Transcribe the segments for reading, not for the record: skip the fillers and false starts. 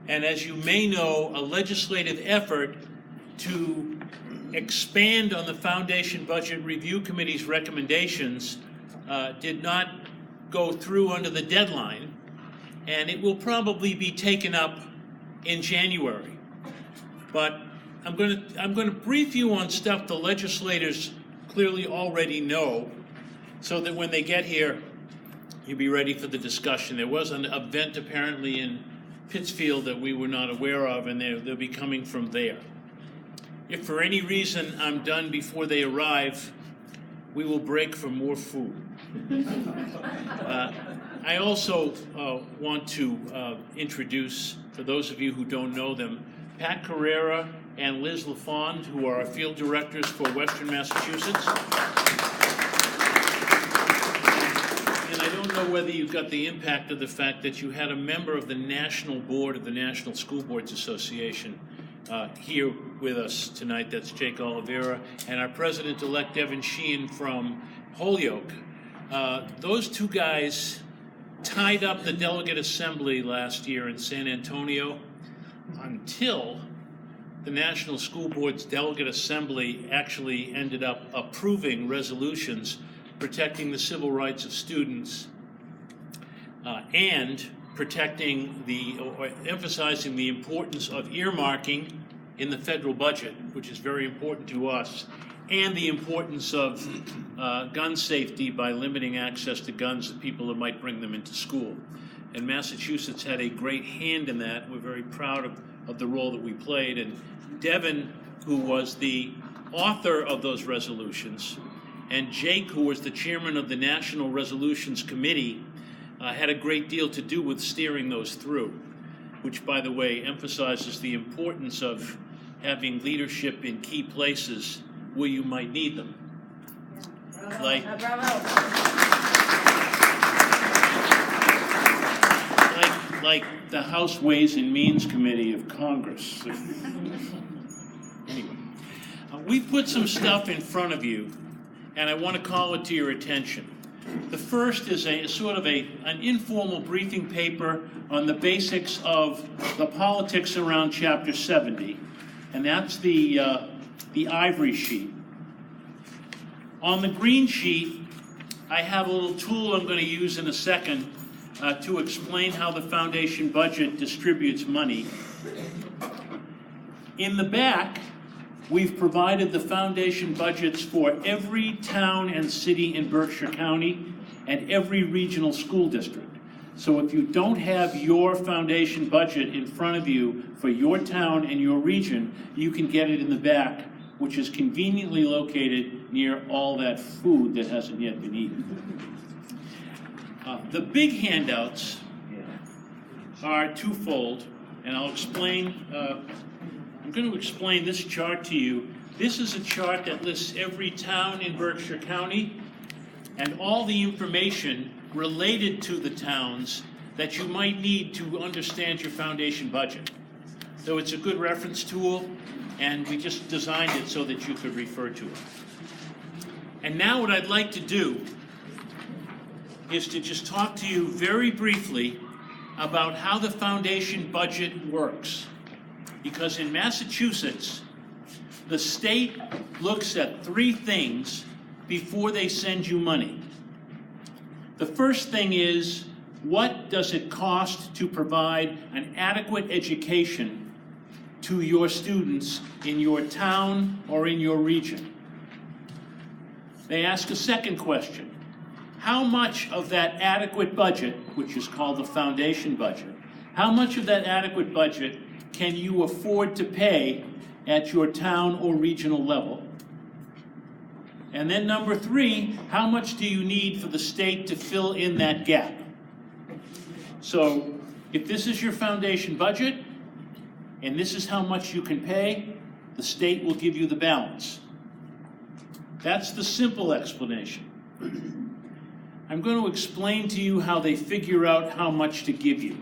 and as you may know, a legislative effort to expand on the Foundation Budget Review Committee's recommendations did not go through under the deadline, and it will probably be taken up in January. But I'm going to brief you on stuff the legislators clearly already know, so that when they get here, you'll be ready for the discussion. There was an event apparently in Pittsfield that we were not aware of, and they'll be coming from there. If for any reason I'm done before they arrive, we will break for more food. I also want to introduce, for those of you who don't know them, Pat Carrera and Liz LaFond, who are our field directors for Western Massachusetts. And I don't know whether you got the impact of the fact that you had a member of the National Board of the National School Boards Association here with us tonight. That's Jake Oliveira, and our president-elect Devin Sheehan from Holyoke. Those two guys tied up the delegate assembly last year in San Antonio until the National School Board's Delegate Assembly actually ended up approving resolutions protecting the civil rights of students and protecting or emphasizing the importance of earmarking in the federal budget, which is very important to us, and the importance of gun safety by limiting access to guns to people that might bring them into school. And Massachusetts had a great hand in that. We're very proud of the role that we played. And Devin, who was the author of those resolutions, and Jake, who was the chairman of the National Resolutions Committee, had a great deal to do with steering those through, which, by the way, emphasizes the importance of having leadership in key places where you might need them. Like the House Ways and Means Committee of Congress. Anyway, we've put some stuff in front of you, and I want to call it to your attention. The first is a sort of an informal briefing paper on the basics of the politics around Chapter 70, and that's the ivory sheet. On the green sheet, I have a little tool I'm going to use in a second to explain how the foundation budget distributes money. In the back, we've provided the foundation budgets for every town and city in Berkshire County and every regional school district. So if you don't have your foundation budget in front of you for your town and your region, you can get it in the back, which is conveniently located near all that food that hasn't yet been eaten. The big handouts are twofold, and I'll explain. I'm going to explain this chart to you. This is a chart that lists every town in Berkshire County and all the information related to the towns that you might need to understand your foundation budget. So it's a good reference tool, and we just designed it so that you could refer to it. And now what I'd like to do is to just talk to you very briefly about how the foundation budget works. Because in Massachusetts, the state looks at three things before they send you money. The first thing is, what does it cost to provide an adequate education to your students in your town or in your region? They ask a second question. How much of that adequate budget, which is called the foundation budget, how much of that adequate budget can you afford to pay at your town or regional level? And then number three, how much do you need for the state to fill in that gap? So if this is your foundation budget, and this is how much you can pay, the state will give you the balance. That's the simple explanation. I'm going to explain to you how they figure out how much to give you.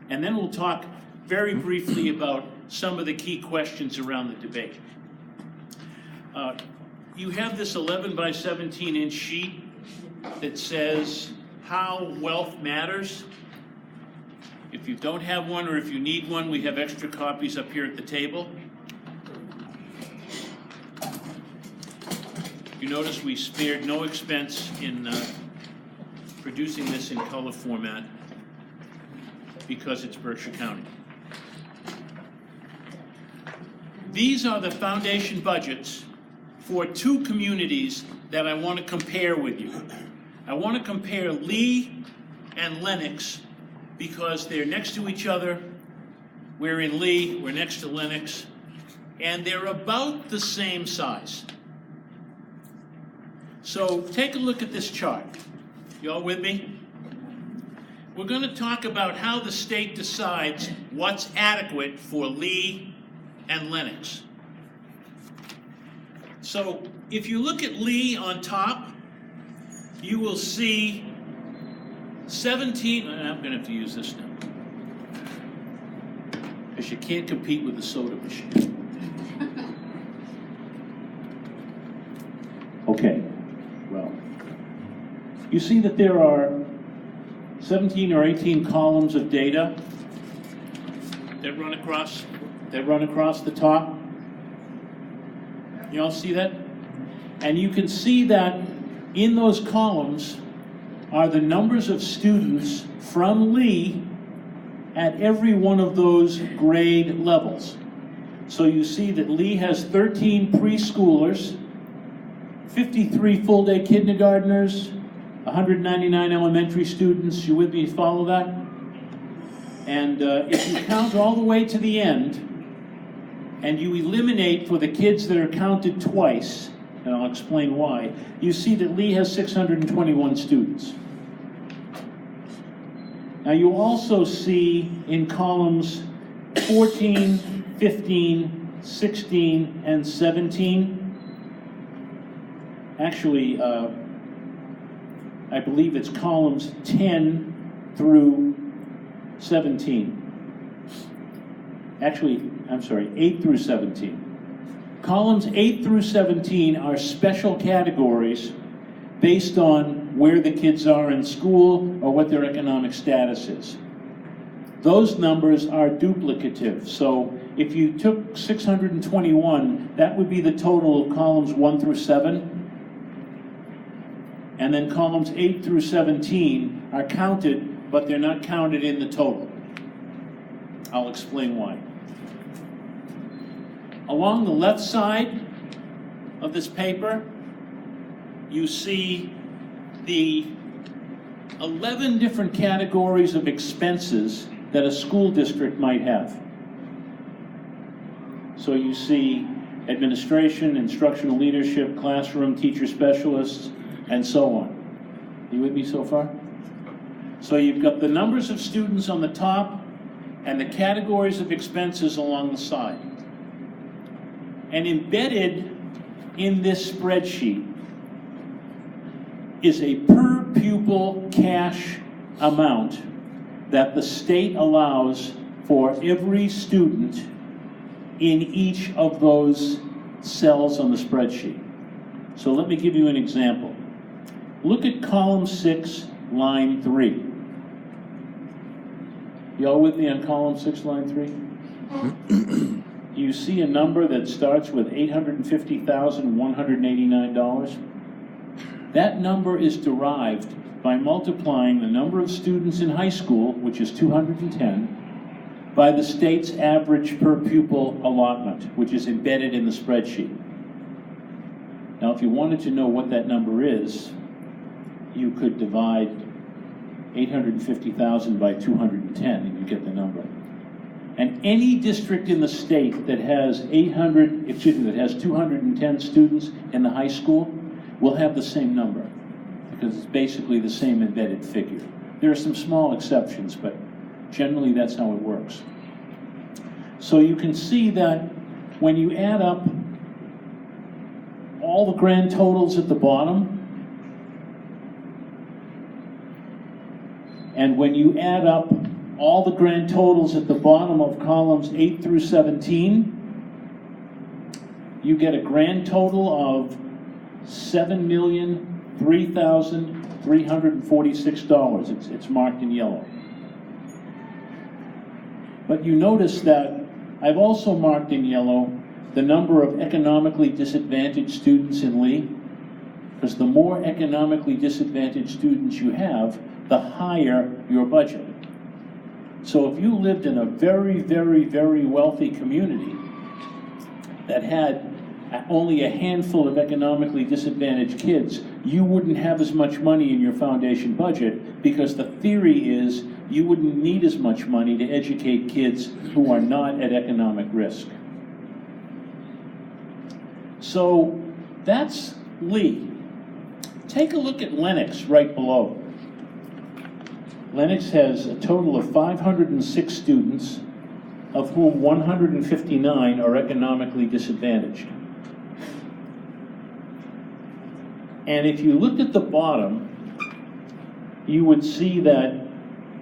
And then we'll talk very briefly about some of the key questions around the debate. You have this 11 by 17 inch sheet that says how wealth matters. If you don't have one, or if you need one, we have extra copies up here at the table. You notice we spared no expense in producing this in color format because it's Berkshire County. These are the foundation budgets for two communities that I want to compare with you. I want to compare Lee and Lenox because they're next to each other. We're in Lee, we're next to Lenox, and they're about the same size. So take a look at this chart. You all with me? We're going to talk about how the state decides what's adequate for Lee and Lenox. So if you look at Lee on top, you will see 17, I'm going to have to use this now, because you can't compete with the soda machine. Okay, well, you see that there are 17 or 18 columns of data that run across the top. You all see that? And you can see that in those columns are the numbers of students from Lee at every one of those grade levels. So you see that Lee has 13 preschoolers, 53 full-day kindergartners, 199 elementary students. You with me? Follow that? And if you count all the way to the end, and you eliminate for the kids that are counted twice, and I'll explain why, you see that Lee has 621 students. Now you also see in columns 14, 15, 16, and 17, actually, I believe it's columns 10 through 17. Actually, I'm sorry, 8 through 17. Columns 8 through 17 are special categories based on where the kids are in school or what their economic status is. Those numbers are duplicative. So if you took 621, that would be the total of columns 1 through 7. And then columns 8 through 17 are counted, but they're not counted in the total. I'll explain why. Along the left side of this paper, you see the 11 different categories of expenses that a school district might have. So you see administration, instructional leadership, classroom, teacher specialists, and so on. You with me so far? So you've got the numbers of students on the top and the categories of expenses along the side. And embedded in this spreadsheet is a per pupil cash amount that the state allows for every student in each of those cells on the spreadsheet. So let me give you an example. Look at column 6, line 3. Y'all with me on column 6, line 3? You see a number that starts with $850,189. That number is derived by multiplying the number of students in high school, which is 210, by the state's average per pupil allotment, which is embedded in the spreadsheet. Now, if you wanted to know what that number is, you could divide 850,000 by 210 and you get the number. And any district in the state that has 210 students in the high school will have the same number because it's basically the same embedded figure. There are some small exceptions, but generally that's how it works. So you can see that when you add up all the grand totals at the bottom, and when you add up all the grand totals at the bottom of columns 8 through 17, you get a grand total of $7,003,346. It's marked in yellow. But you notice that I've also marked in yellow the number of economically disadvantaged students in Lee, because the more economically disadvantaged students you have, the higher your budget. So if you lived in a very, very, very wealthy community that had only a handful of economically disadvantaged kids, you wouldn't have as much money in your foundation budget, because the theory is you wouldn't need as much money to educate kids who are not at economic risk. So that's Lee. Take a look at Lenox right below. Lenox has a total of 506 students, of whom 159 are economically disadvantaged. And if you looked at the bottom, you would see that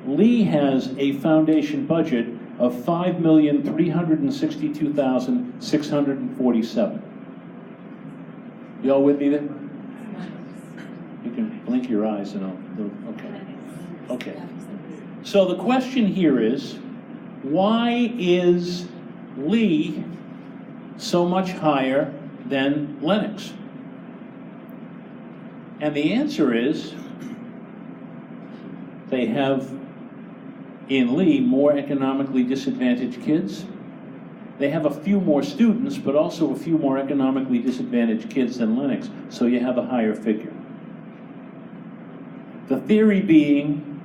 Lee has a foundation budget of $5,362,647. You all with me there? You can blink your eyes and I'll, okay. Okay. So the question here is, why is Lee so much higher than Lenox? And the answer is, they have, in Lee, more economically disadvantaged kids. They have a few more students, but also a few more economically disadvantaged kids than Lenox, so you have a higher figure. The theory being,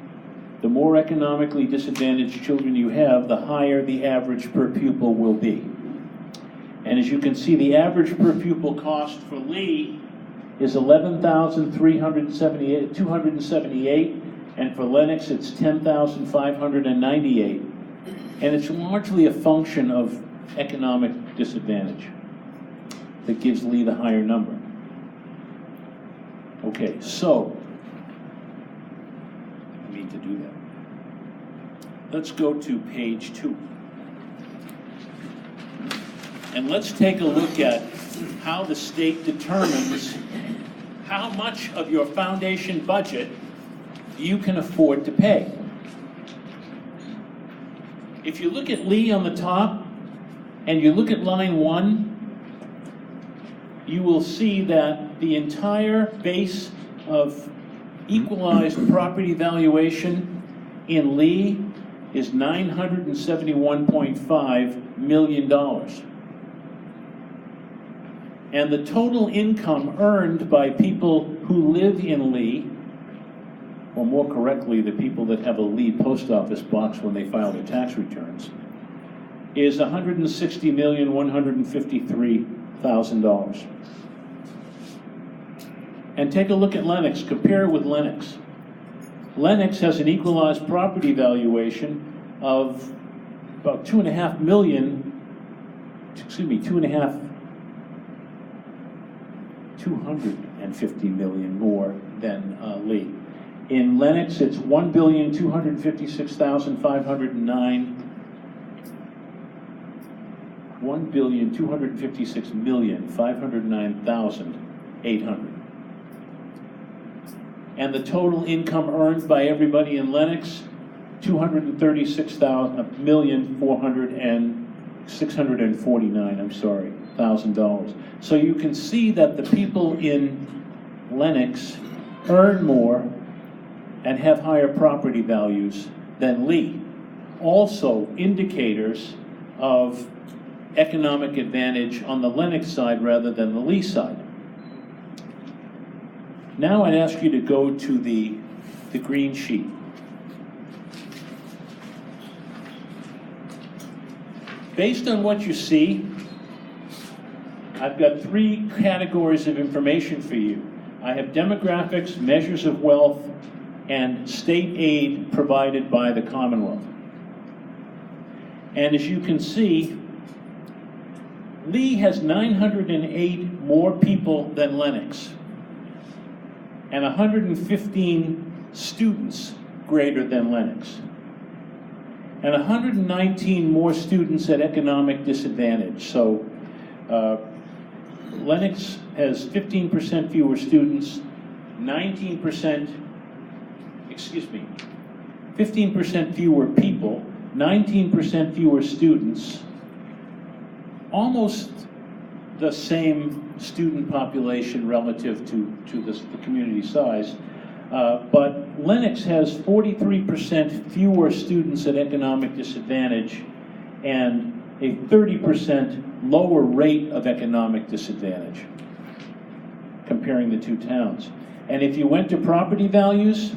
the more economically disadvantaged children you have, the higher the average per pupil will be. And as you can see, the average per pupil cost for Lee is $11,278, and for Lenox it's $10,598. And it's largely a function of economic disadvantage that gives Lee the higher number. Okay, so, I need to do that. Let's go to page 2. And let's take a look at how the state determines how much of your foundation budget you can afford to pay. If you look at Lee on the top, and you look at line 1, you will see that the entire base of equalized property valuation in Lee is $971.5 million. And the total income earned by people who live in Lee, or more correctly, the people that have a Lee post office box when they file their tax returns, is $160,153,000. And take a look at Lenox, compare it with Lenox. Lenox has an equalized property valuation of about $250 million more than Lee. In Lenox, it's $1,256,509. $1,256,509,800. And the total income earned by everybody in Lenox, $236,649,000. So you can see that the people in Lenox earn more and have higher property values than Lee. Also indicators of economic advantage on the Lenox side rather than the Lee side. Now I'd ask you to go to the green sheet. Based on what you see, I've got 3 categories of information for you. I have demographics, measures of wealth, and state aid provided by the Commonwealth. And as you can see, Lee has 908 more people than Lenox, and 115 students greater than Lenox, and 119 more students at economic disadvantage. So Lenox has 15% fewer students, 15% fewer people, 19% fewer students, almost the same student population relative to the community size. But Lennox has 43% fewer students at economic disadvantage and a 30% lower rate of economic disadvantage, comparing the two towns. And if you went to property values,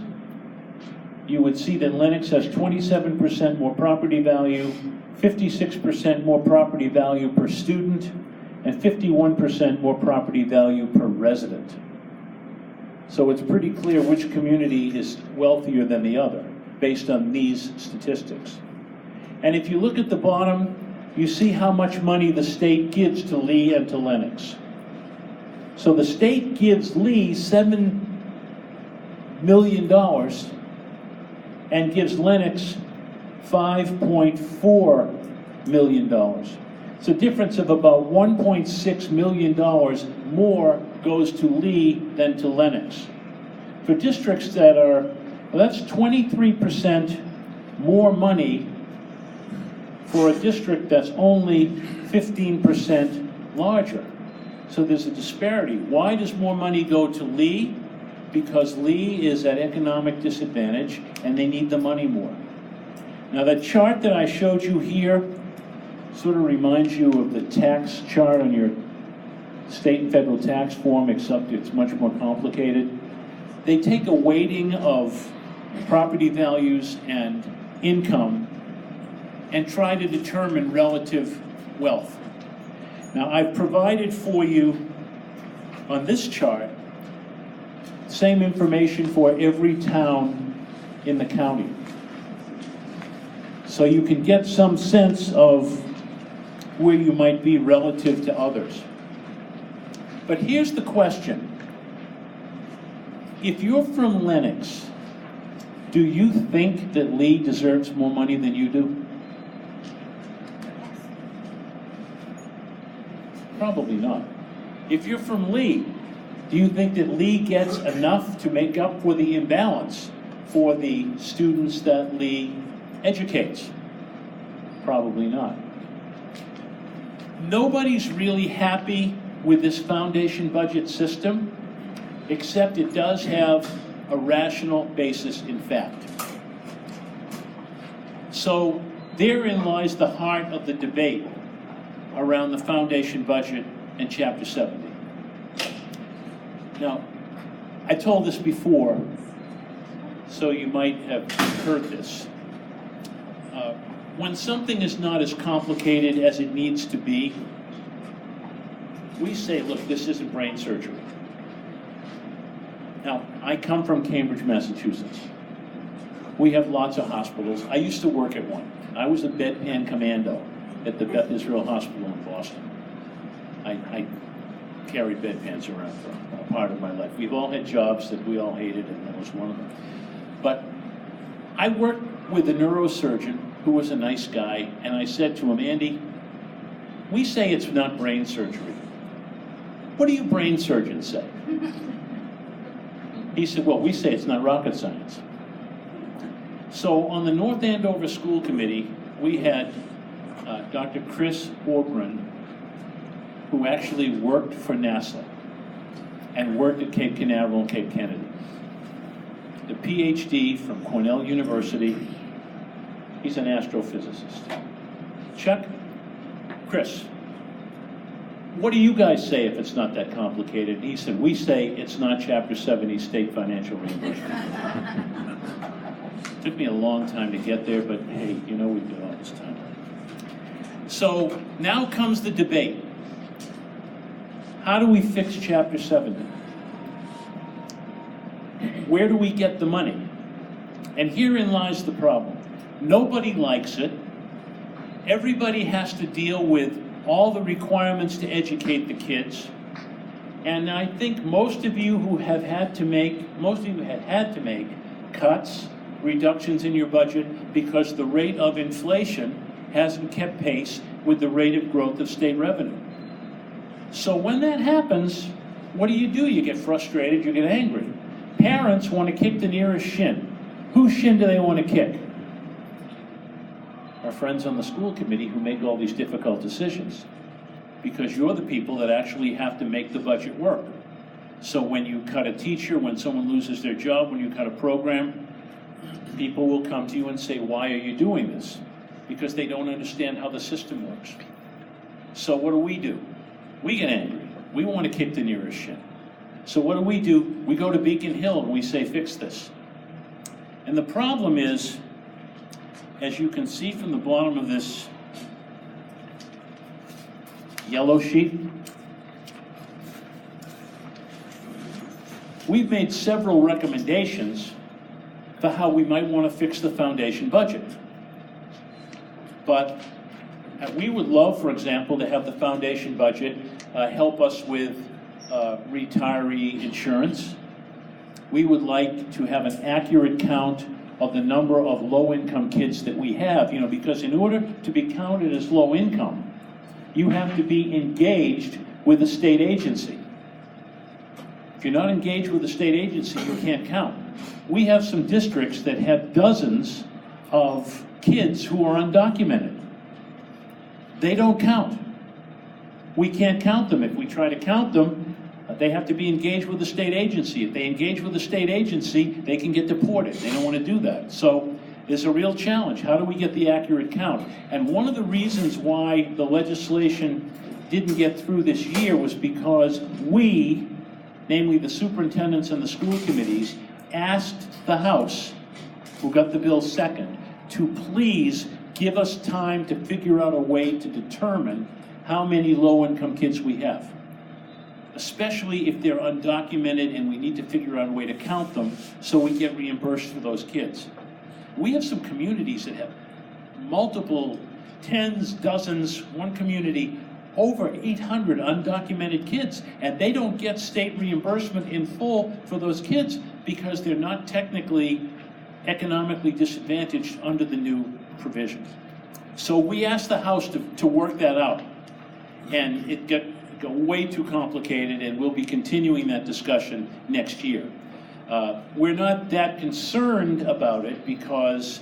you would see that Lennox has 27% more property value, 56% more property value per student, and 51% more property value per resident. So it's pretty clear which community is wealthier than the other, based on these statistics. And if you look at the bottom, you see how much money the state gives to Lee and to Lennox. So the state gives Lee $7 million and gives Lennox $5.4 million. It's a difference of about $1.6 million more goes to Lee than to Lennox. For districts that are, well, that's 23% more money for a district that's only 15% larger. So there's a disparity. Why does more money go to Lee? Because Lee is at economic disadvantage and they need the money more. Now the chart that I showed you here sort of reminds you of the tax chart on your state and federal tax form, except it's much more complicated. They take a weighting of property values and income and try to determine relative wealth. Now I've provided for you on this chart same information for every town in the county. So you can get some sense of where you might be relative to others. But here's the question. If you're from Lennox, do you think that Lee deserves more money than you do? Probably not. If you're from Lee, do you think that Lee gets enough to make up for the imbalance for the students that Lee educates? Probably not. Nobody's really happy with this foundation budget system, except it does have a rational basis in fact. So therein lies the heart of the debate around the foundation budget and Chapter 70. Now, I told this before, so you might have heard this. When something is not as complicated as it needs to be, we say, look, this isn't brain surgery. Now, I come from Cambridge, Massachusetts. We have lots of hospitals. I used to work at one. I was a bedpan commando at the Beth Israel Hospital in Boston. I carried bedpans around for a part of my life. We've all had jobs that we all hated, and that was one of them. But I worked with a neurosurgeon who was a nice guy, and I said to him, Andy, we say it's not brain surgery. What do you brain surgeons say? He said, well, we say it's not rocket science. So on the North Andover School Committee, we had Dr. Chris Orgren, who actually worked for NASA and worked at Cape Canaveral and Cape Kennedy. The PhD from Cornell University. He's an astrophysicist. Chuck, Chris, what do you guys say if it's not that complicated? And he said, we say it's not Chapter 70 state financial reimbursement. Took me a long time to get there, but hey, you know we've done all this time. So now comes the debate. How do we fix Chapter 70? Where do we get the money? And herein lies the problem. Nobody likes it. Everybody has to deal with all the requirements to educate the kids. And I think most of you who have had to make cuts, reductions in your budget because the rate of inflation hasn't kept pace with the rate of growth of state revenue. So when that happens, what do? You get frustrated, you get angry. Parents want to kick the nearest shin. Whose shin do they want to kick? our friends on the school committee who make all these difficult decisions, because you're the people that actually have to make the budget work. So when you cut a teacher, when someone loses their job, when you cut a program, people will come to you and say, why are you doing this? Because they don't understand how the system works. So what do? We get angry. We want to kick the nearest shin. So what do? We go to Beacon Hill and we say, fix this. And the problem is, as you can see from the bottom of this yellow sheet, we've made several recommendations for how we might want to fix the foundation budget. But we would love, for example, to have the foundation budget help us with retiree insurance. We would like to have an accurate count of the number of low-income kids that we have, because in order to be counted as low income, you have to be engaged with a state agency. If you're not engaged with a state agency, you can't count. We have some districts that have dozens of kids who are undocumented. They don't count. We can't count them. If we try to count them, they have to be engaged with the state agency. If they engage with the state agency, they can get deported. They don't want to do that. So there's a real challenge. How do we get the accurate count? And one of the reasons why the legislation didn't get through this year was because we, namely the superintendents and the school committees, asked the House, who got the bill second, to please give us time to figure out a way to determine how many low-income kids we have, especially if they're undocumented, and we need to figure out a way to count them so we get reimbursed for those kids. We have some communities that have multiple tens, dozens, one community, over 800 undocumented kids, and they don't get state reimbursement in full for those kids because they're not technically economically disadvantaged under the new provisions. So we asked the House to work that out, and it got way too complicated, and we'll be continuing that discussion next year. We're not that concerned about it because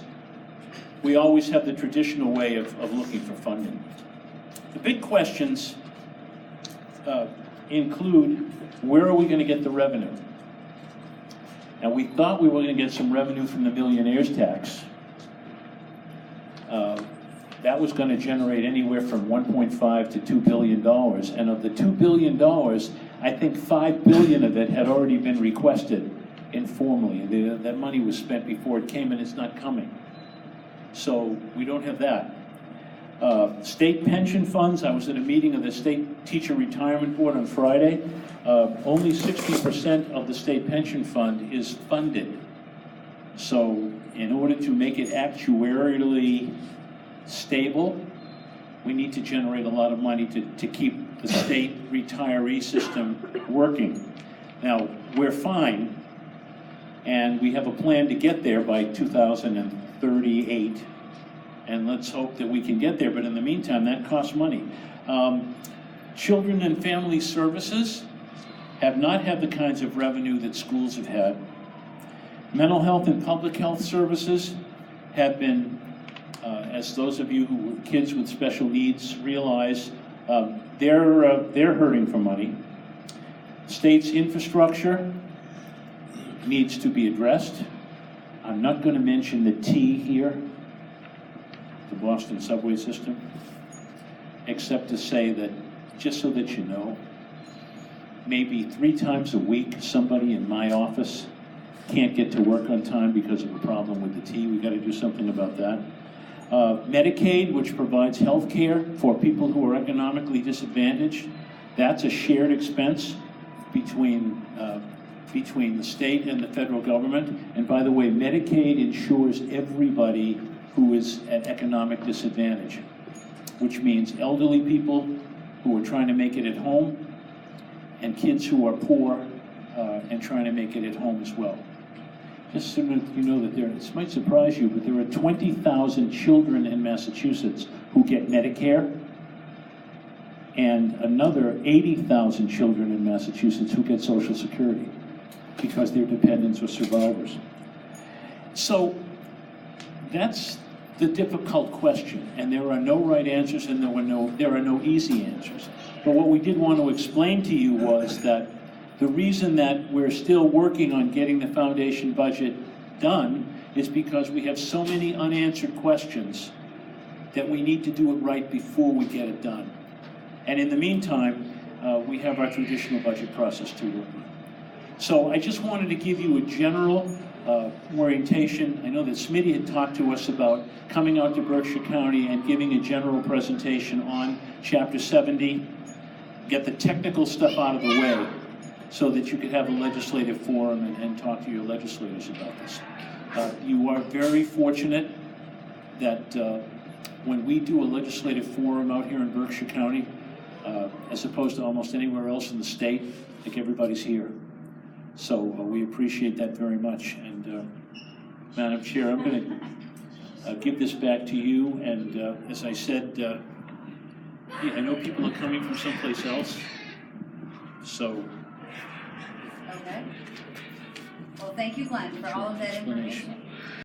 we always have the traditional way of looking for funding. The big questions include, where are we going to get the revenue? And we thought we were going to get some revenue from the millionaire's tax. That was going to generate anywhere from $1.5 to $2 billion. And of the $2 billion, I think $5 billion of it had already been requested informally. That money was spent before it came, and it's not coming. So we don't have that. State pension funds, I was at a meeting of the State Teacher Retirement Board on Friday. Only 60% of the state pension fund is funded. So in order to make it actuarially stable, we need to generate a lot of money to keep the state retiree system working. Now, we're fine, and we have a plan to get there by 2038. And let's hope that we can get there, but in the meantime, that costs money. Children and Family Services have not had the kinds of revenue that schools have had. Mental health and public health services have been, as those of you who were kids with special needs realize, they're hurting for money. State's infrastructure needs to be addressed. I'm not going to mention the T here, the Boston subway system, except to say that, just so that you know, maybe 3 times a week somebody in my office can't get to work on time because of a problem with the T. We got to do something about that. Medicaid, which provides health care for people who are economically disadvantaged, that's a shared expense between the state and the federal government. And by the way, Medicaid insures everybody who is at economic disadvantage, which means elderly people who are trying to make it at home and kids who are poor and trying to make it at home as well. Just so that you know that this might surprise you, but there are 20,000 children in Massachusetts who get Medicare, and another 80,000 children in Massachusetts who get Social Security because they're dependents or survivors. So that's the difficult question, and there are no right answers and there are no easy answers. But what we did want to explain to you was that the reason that we're still working on getting the foundation budget done is because we have so many unanswered questions that we need to do it right before we get it done. And in the meantime, we have our traditional budget process to work on. So I just wanted to give you a general orientation. I know that Smitty had talked to us about coming out to Berkshire County and giving a general presentation on Chapter 70, get the technical stuff out of the way so that you could have a legislative forum and talk to your legislators about this. You are very fortunate that when we do a legislative forum out here in Berkshire County, as opposed to almost anywhere else in the state, I think everybody's here. So we appreciate that very much. And Madam Chair, I'm going to give this back to you. And as I said, yeah, I know people are coming from someplace else. So. Okay. Well, thank you, Glenn, for all of that information.